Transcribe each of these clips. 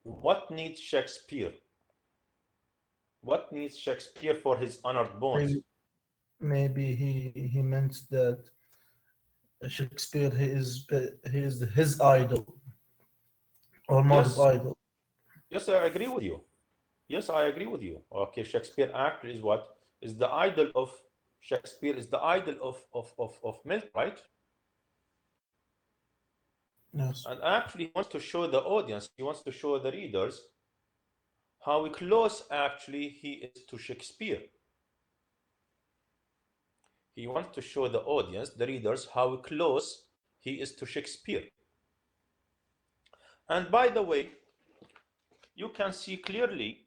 What needs Shakespeare? What needs Shakespeare for his honored bones? Maybe he meant that Shakespeare he is his idol or modern Yes, idol. yes, I agree with you. Yes, I agree with you. Okay, Shakespeare actually is what? Is the idol of Shakespeare is the idol of Milton, right? Yes. And actually he wants to show the audience, he wants to show the readers how close actually he is to Shakespeare. He wants to show the audience, the readers, how close he is to Shakespeare. And by the way, you can see clearly,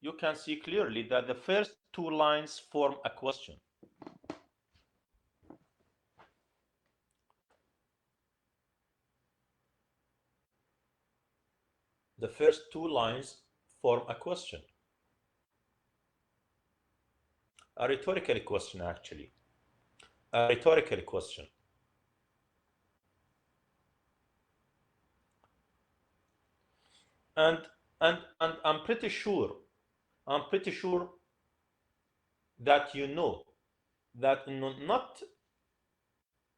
that the first two lines form a question. The first two lines form a question, a rhetorical question, actually, a rhetorical question. And and I'm pretty sure that you know that not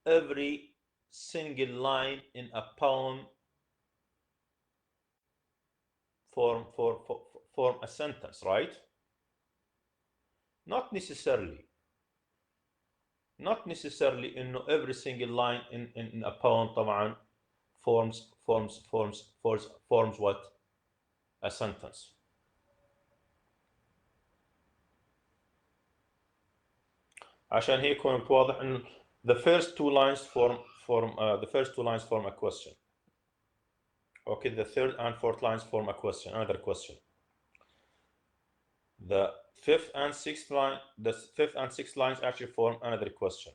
every single line in a poem form a sentence, right? Not necessarily. Not necessarily in every single line in a poem طبعا forms what? A sentence. عشان هيك يكون واضح انه the first two lines form a question. Okay, the third and fourth lines form a question, another question. The fifth and sixth lines actually form another question.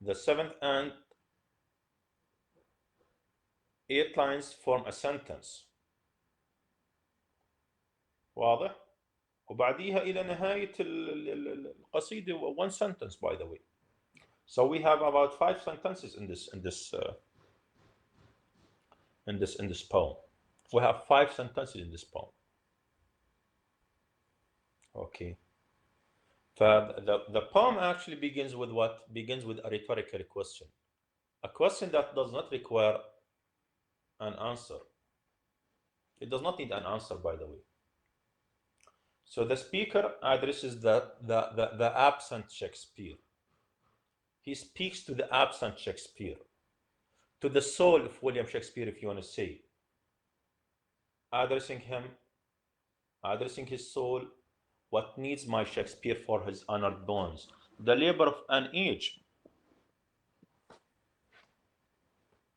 The seventh and eighth lines form a sentence. واضح؟ وبعديها إلى نهاية القصيدة one sentence, by the way. So we have about 5 sentences in this poem. We have 5 sentences in this poem. Okay. The poem actually begins with what? Begins with a rhetorical question. A question that does not require an answer. It does not need an answer, by the way. So the speaker addresses the absent Shakespeare. He speaks to the absent Shakespeare, to the soul of William Shakespeare, if you want to say. Addressing him, addressing his soul, what needs my Shakespeare for his honored bones? The labor of an age.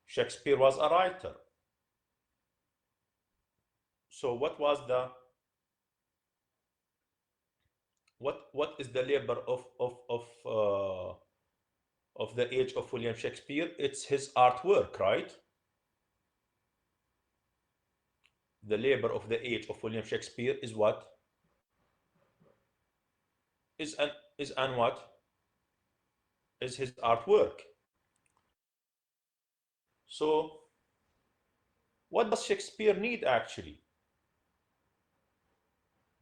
Shakespeare was a writer. So what is the labor of the age of William Shakespeare? It's his artwork, right? The labor of the age of William Shakespeare is what? Is what? Is his artwork. So what does Shakespeare need actually?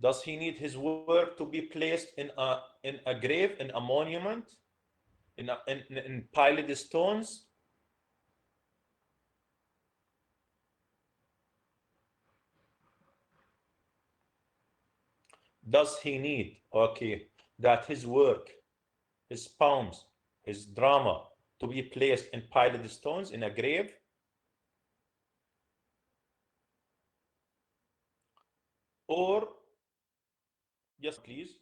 Does he need his work to be placed in a grave, in a monument, in piled stones? Does he need, okay, that his work, his poems, his drama to be placed in piled stones in a grave? Or, yes, please.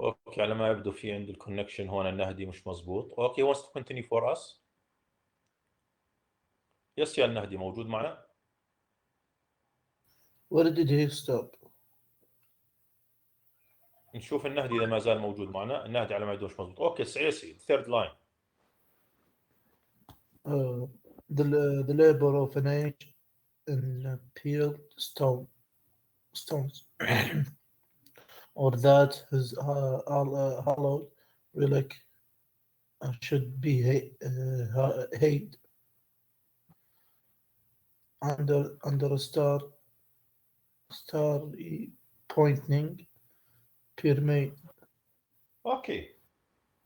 اوكي، على ما يبدو في عند الكونكشن هون النهدي مش مزبوط. اوكي, wants to continue for us. يس يا النهدي موجود معنا. Where did he stop? نشوف النهدي اذا ما زال موجود معنا. النهدي على ما يدوش مضبوط. اوكي سعيسي third line. The labor of an age in peeled stones, or that his hallowed relic should be hid under a starry pointing pyramid. Okay,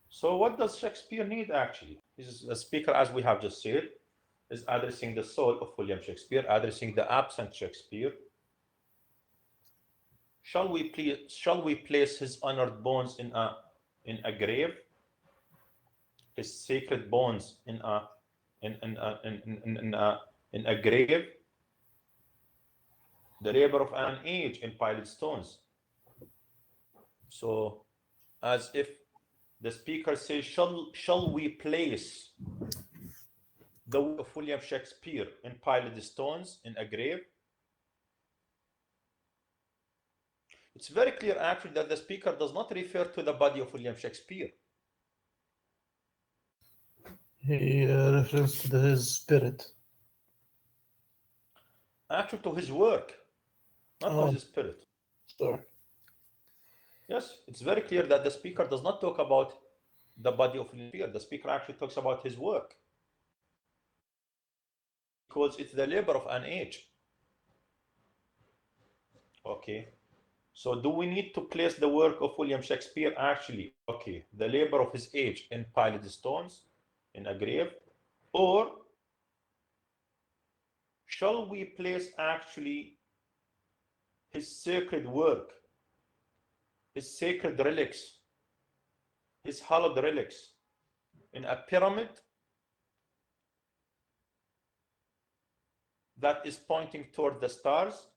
so what does Shakespeare need actually? The speaker, as we have just said, is addressing the soul of William Shakespeare, addressing the absent Shakespeare. Shall we place his honored bones in a grave? His sacred bones in a grave? The labor of an age in piled stones. So, as if the speaker says, shall we place the work of William Shakespeare in piled stones in a grave? It's very clear actually that the speaker does not refer to the body of William Shakespeare. He refers to his spirit. Actually to his work, not to his spirit. Sorry. Yes, it's very clear that the speaker does not talk about the body of William Shakespeare. The speaker actually talks about his work, because it's the labor of an age. Okay, so do we need to place the work of William Shakespeare actually, okay, the labor of his age in piled stones in a grave, or shall we place actually his sacred work, his sacred relics, his hallowed relics in a pyramid that is pointing toward the stars?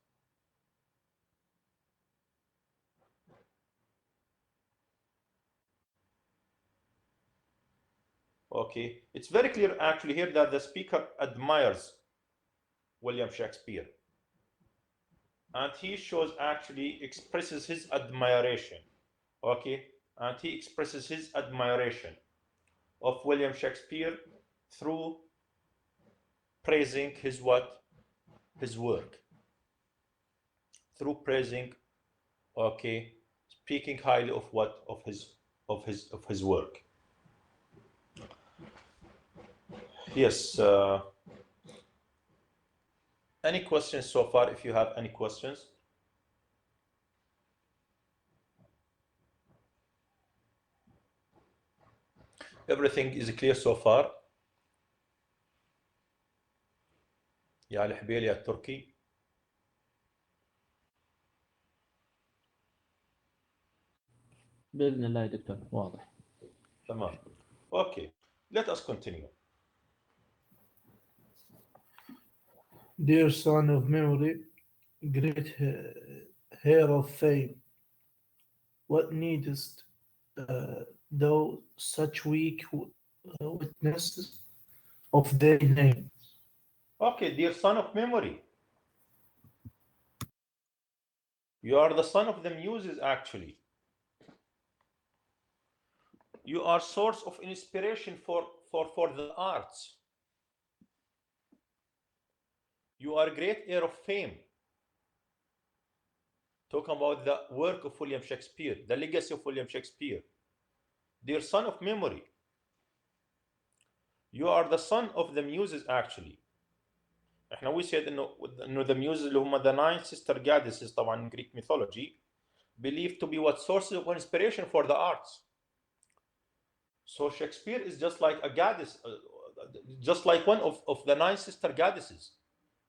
Okay, it's very clear actually here that the speaker admires William Shakespeare, and he shows actually expresses his admiration. Okay, and he expresses his admiration of William Shakespeare through praising his what? His work. Through praising, okay, speaking highly of what? Of his work. Yes. Any questions so far? If you have any questions. Everything is clear so far. يا الحبيل يا التركي. بإذن الله يا دكتور واضح. تمام. Okay, let us continue. Dear son of memory, great heir of fame, what needest thou such weak witnesses of thy name? Okay, dear son of memory. You are the son of the muses actually. You are source of inspiration for the arts. You are great heir of fame. Talking about the work of William Shakespeare, the legacy of William Shakespeare. Dear son of memory. You are the son of the muses actually. احنا we said انه the muses اللي هم the nine sister goddesses طبعا in Greek mythology believed to be what sources of inspiration for the arts. So Shakespeare is just like a goddess, just like one of the nine sister goddesses.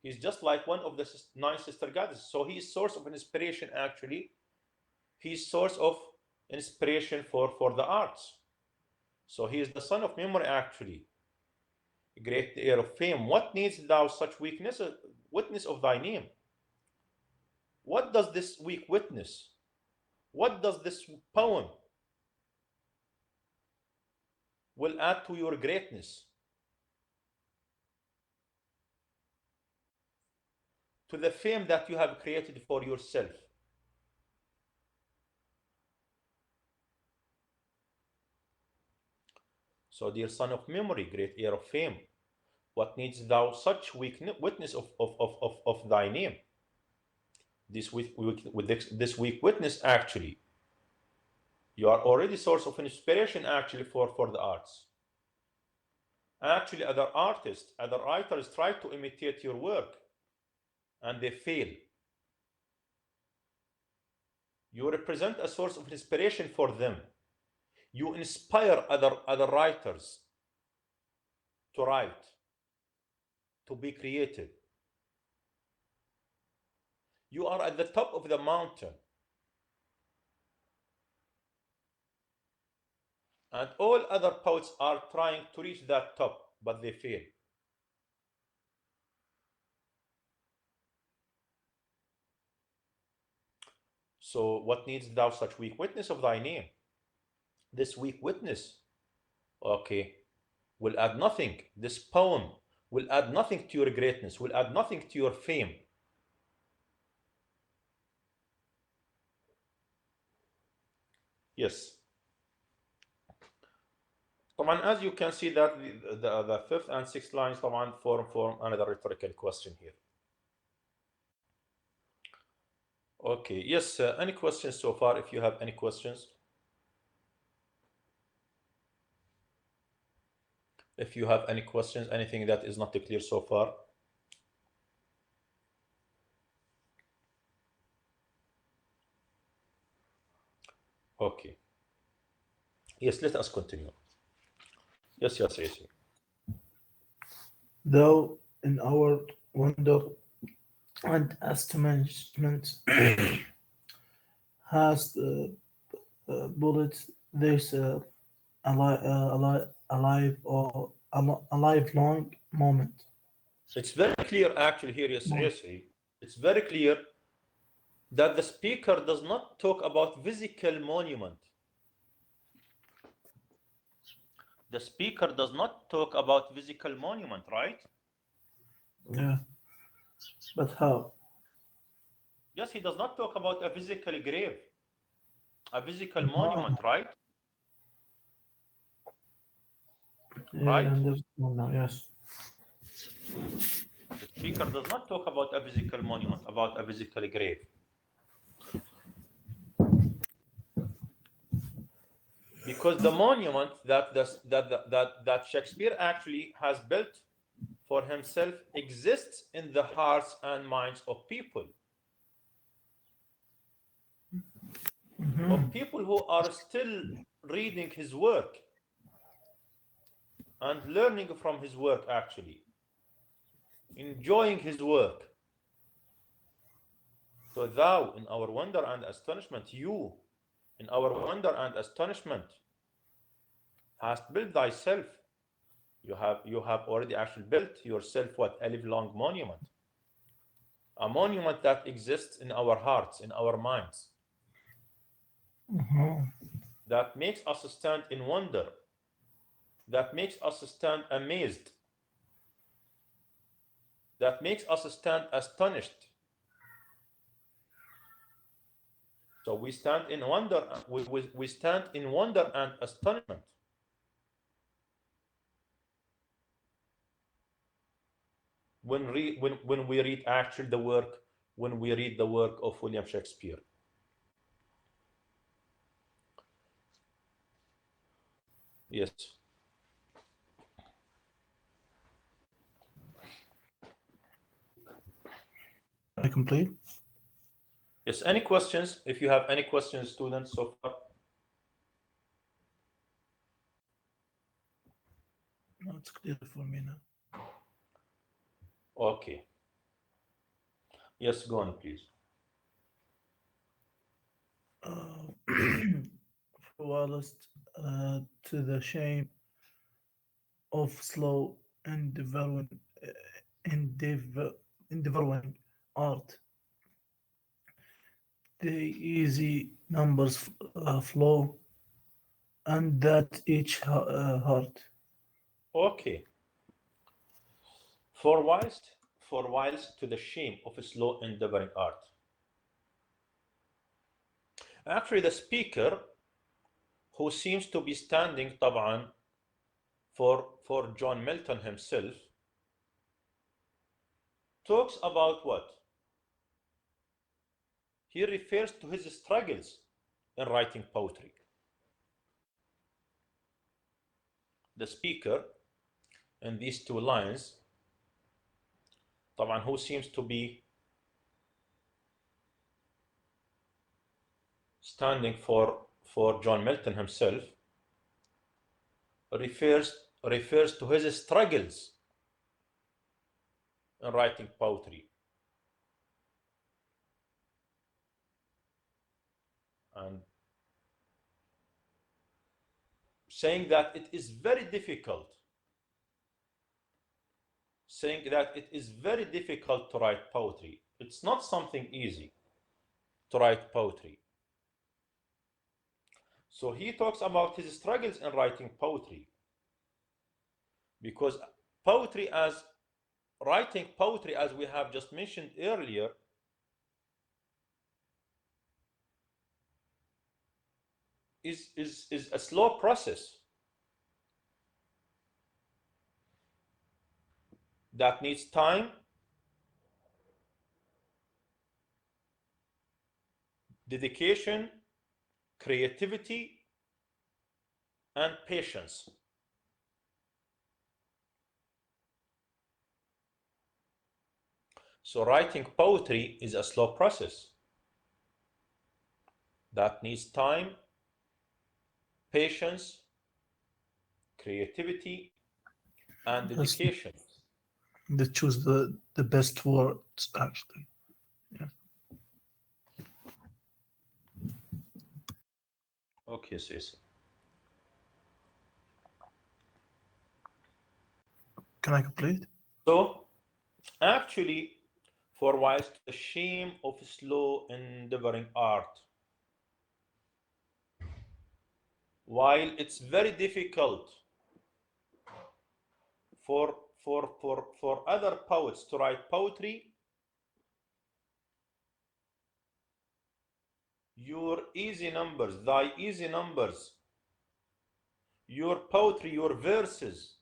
He's just like one of the nine sister goddesses. So he is source of inspiration actually. He's source of inspiration for the arts. So he is the son of memory actually. Great heir of fame. What needs thou such witness of thy name? What does this weak witness? What does this poem will add to your greatness? To the fame that you have created for yourself. So, dear son of memory, great heir of fame, what needst thou such witness of thy name? This weak witness, actually, you are already source of inspiration actually for the arts. Actually, other artists, other writers try to imitate your work and they fail. You represent a source of inspiration for them. You inspire other writers to write, to be creative. You are at the top of the mountain. And all other poets are trying to reach that top, but they fail. So what needs thou such weak witness of thy name? This weak witness, okay, will add nothing. This poem will add nothing to your greatness, will add nothing to your fame. Yes. طبعا, as you can see that the fifth and sixth lines طبعا form another rhetorical question here. Okay, yes, any questions so far? If you have any questions, if you have any questions, anything that is not clear so far. Okay. Yes, let us continue. Yes, yes, yes. Though in our wonder and astonishment has bullets this alive or a lifelong moment. It's very clear actually here, yes, yes. It's very clear that the speaker does not talk about physical monument. The speaker does not talk about physical monument, right? Yeah. But how? Yes, he does not talk about a physical grave, a physical monument, right? Yeah, Right? no, yes. The speaker does not talk about a physical monument, about a physical grave. Because the monument that Shakespeare actually has built for himself exists in the hearts and minds of people. Of people who are still reading his work and learning from his work, actually enjoying his work. So thou, in our wonder and astonishment, you, in our wonder and astonishment, hast built thyself. You have already actually built yourself what? A lifelong monument. A monument that exists in our hearts, in our minds. That makes us stand in wonder. That makes us stand amazed. That makes us stand astonished. So we stand in wonder. We stand in wonder and astonishment. When we read actually the work, when we read the work of William Shakespeare. Yes. I complete? Yes, any questions? If you have any questions, students, so far? No, it's clear for me now. Okay. Yes, go on, please. Whilst to the shame of slow and endeavoring art, the easy numbers flow, and that each heart. Okay. For whilst to the shame of a slow endeavoring art. Actually, the speaker who seems to be standing طبعا for John Milton himself, talks about what? He refers to his struggles in writing poetry. The speaker in these two lines, طبعا, who seems to be standing for John Milton himself, refers to his struggles in writing poetry. And saying that it is very difficult, to write poetry. It's not something easy to write poetry. So he talks about his struggles in writing poetry, because writing poetry, as we have just mentioned earlier, is a slow process that needs time, dedication, creativity, and patience. So writing poetry is a slow process that needs time, patience, creativity, and dedication. They choose the best words, actually. Yeah. Okay, Cecil. Can I complete? So, actually, for whilst the shame of slow endeavoring art, while it's very difficult for other poets to write poetry, thy easy numbers, your poetry, your verses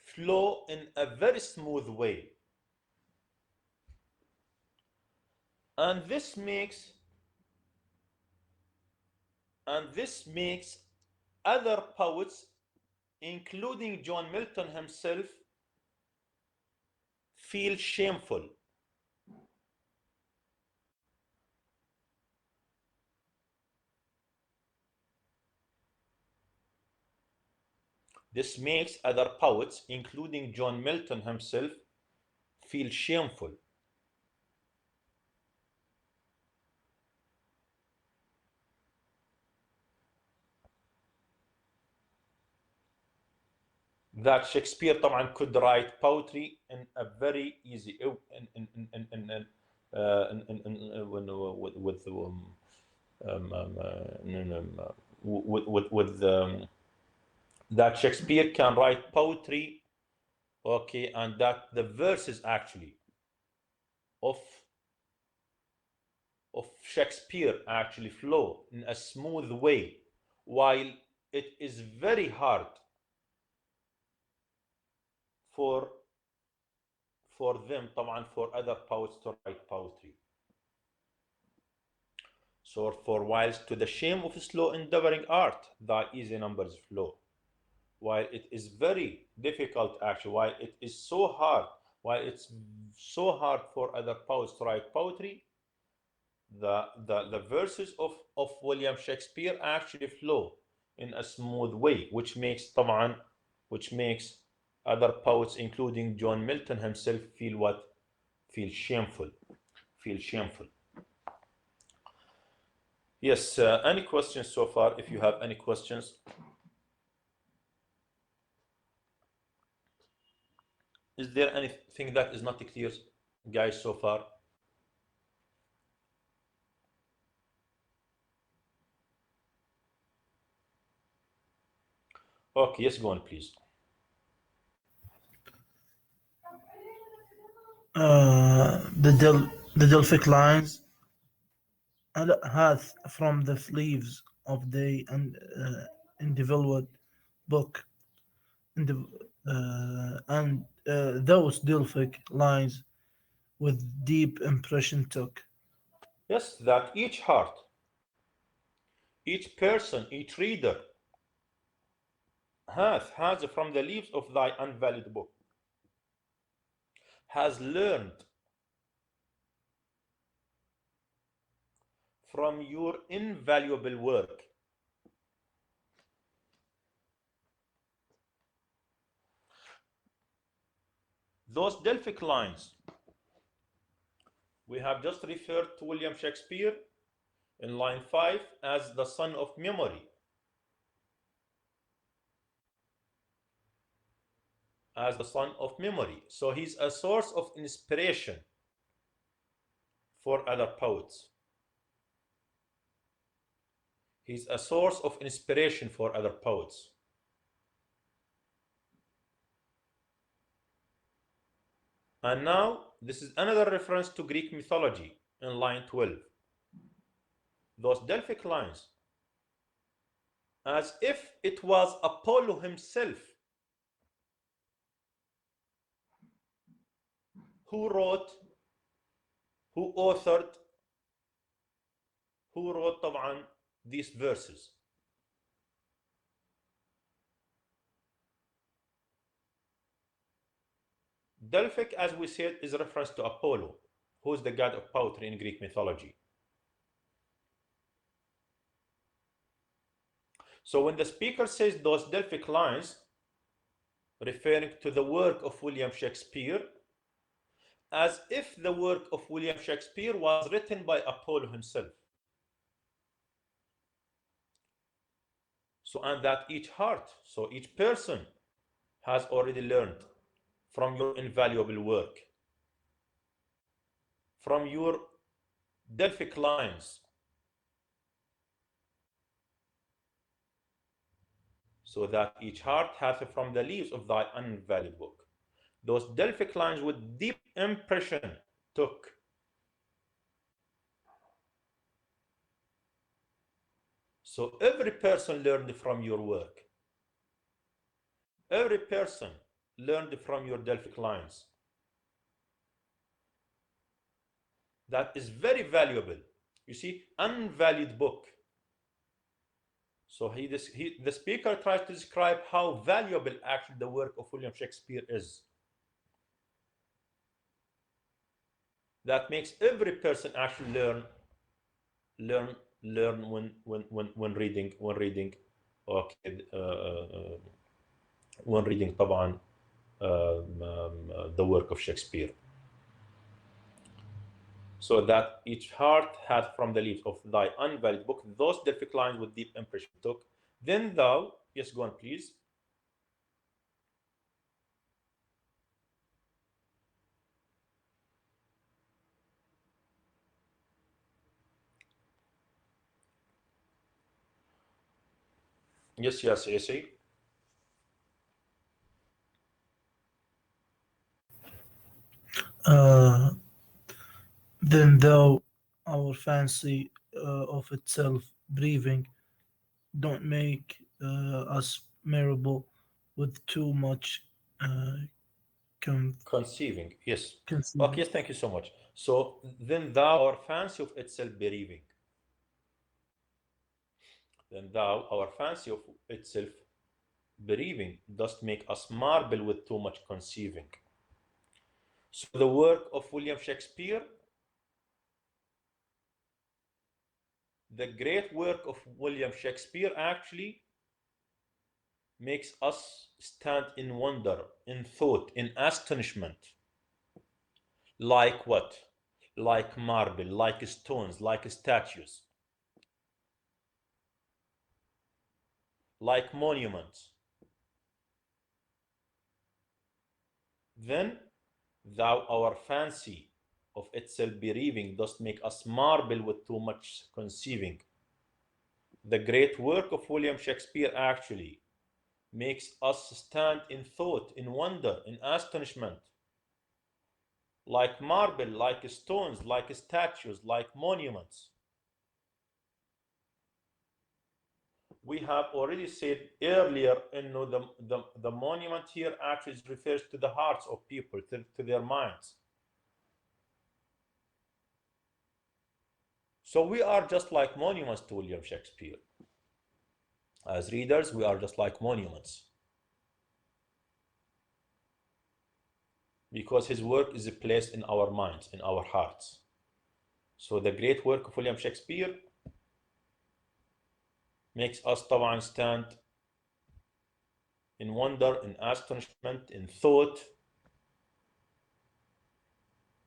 flow in a very smooth way. And this makes other poets, including John Milton himself, feel shameful. This makes other poets, including John Milton himself, feel shameful. That Shakespeare طبعا could write poetry in a very easy that Shakespeare can write poetry, okay, and that the verses actually of Shakespeare actually flow in a smooth way, while it is very hard for them طبعا, for other poets to write poetry. So for whilst to the shame of slow endeavoring art, thy easy numbers flow. While it is very difficult, actually, while it's so hard for other poets to write poetry, the verses of William Shakespeare actually flow in a smooth way, which makes other poets, including John Milton himself, feel shameful. Yes, any questions so far? If you have any questions. Is there anything that is not clear, guys, so far? Okay, yes, go on, please. The Delphic lines hath from the leaves of the endeavored book those Delphic lines with deep impression took. Yes, that each heart, each person, each reader has from the leaves of thy unvalued book, has learned from your invaluable work. Those Delphic lines, we have just referred to William Shakespeare in line 5 as the son of memory. As the son of memory. So he's a source of inspiration for other poets. He's a source of inspiration for other poets. And now, this is another reference to Greek mythology in line 12. Those Delphic lines, as if it was Apollo himself who wrote, who authored, who wrote طبعا these verses. Delphic, as we said, is a reference to Apollo, who is the god of poetry in Greek mythology. So when the speaker says those Delphic lines, referring to the work of William Shakespeare, as if the work of William Shakespeare was written by Apollo himself. So, and that each heart, so each person has already learned from your invaluable work, from your Delphic lines. So that each heart hath from the leaves of thy unvalued book. Those Delphic lines with deep impression took. So every person learned from your work. Every person learned from your Delphic lines. That is very valuable. You see, unvalued book. So the speaker tries to describe how valuable actually the work of William Shakespeare is. That makes every person actually learn when reading okay when reading طبعا the work of Shakespeare. So that each heart hath from the leaves of thy unvalued book those Delphic lines with deep impression took. Then thou, yes, go on, please. Yes, essay. Then thou, our fancy of itself breathing, don't make us mirable with too much Conceiving, yes. conceiving. Okay, yes, thank you so much. So then thou, our fancy of itself bereaving. Then thou, our fancy of itself bereaving, dost make us marvel with too much conceiving. So the work of William Shakespeare, the great work of William Shakespeare actually makes us stand in wonder, in thought, in astonishment. Like what? Like marble, like stones, like statues, like monuments. Then thou, our fancy of itself bereaving, dost make us marvel with too much conceiving. The great work of William Shakespeare actually makes us stand in thought, in wonder, in astonishment. Like marble, like stones, like statues, like monuments. we have already said earlier, the monument here actually refers to the hearts of people, to their minds. So we are just like monuments to William Shakespeare. As readers, we are just like monuments, because his work is placed in our minds, in our hearts. So the great work of William Shakespeare makes us طبعا stand in wonder, in astonishment, in thought,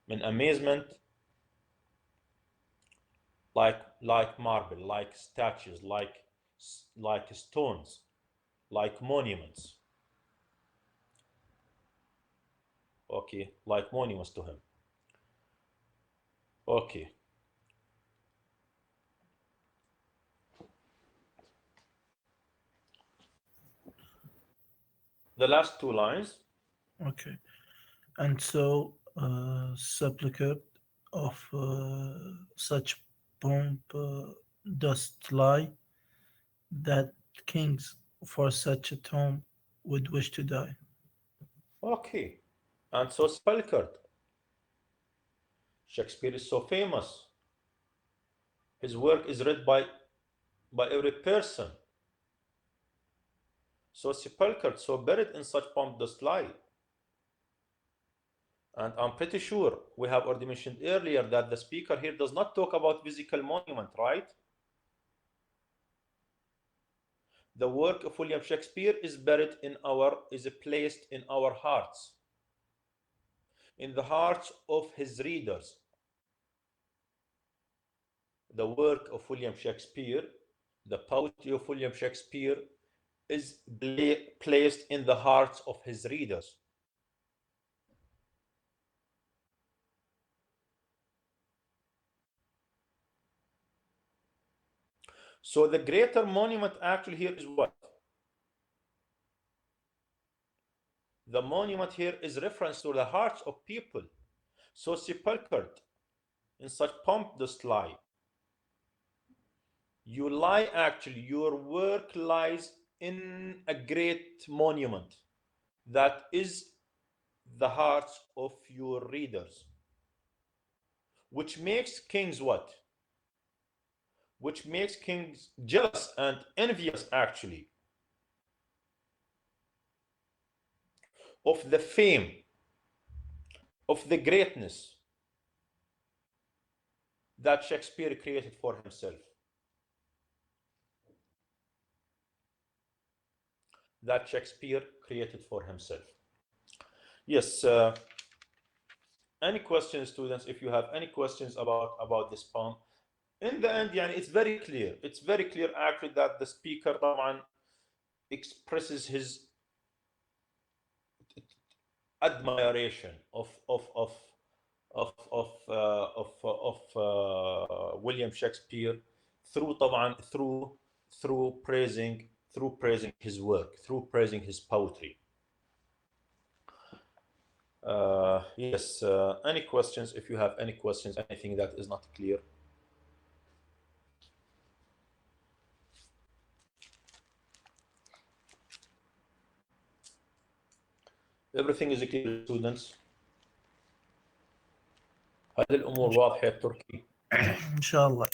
in amazement, like marble, like statues, like stones, like monuments. Okay, like monuments to him. Okay. The last two lines. Okay. And so, supplicate of such pomp dost lie, that kings for such a tomb would wish to die. Okay. And so Spelkert. Shakespeare is so famous. His work is read by every person. So sepulchred, so buried in such pomp dost lie. And I'm pretty sure we have already mentioned earlier that the speaker here does not talk about physical monument, right? The work of William Shakespeare is placed in our hearts, in the hearts of his readers. The work of William Shakespeare, the poetry of William Shakespeare, is placed in the hearts of his readers. So the greater monument actually here is what? The monument here is reference to the hearts of people. So sepulchred in such pomp dost lie. You lie actually, your work lies in a great monument that is the hearts of your readers. Which makes kings what? Which makes kings jealous and envious actually of the fame, of the greatness that Shakespeare created for himself. That Shakespeare created for himself. Yes. Any questions, students? If you have any questions about this poem, in the end, it's very clear. It's very clear actually that the speaker طبعا expresses his admiration of William Shakespeare through طبعا through praising his work, through praising his poetry. Yes. Any questions? If you have any questions, anything that is not clear. Everything is clear, students. هذه الأمور واضحة يا تركي. إن شاء الله.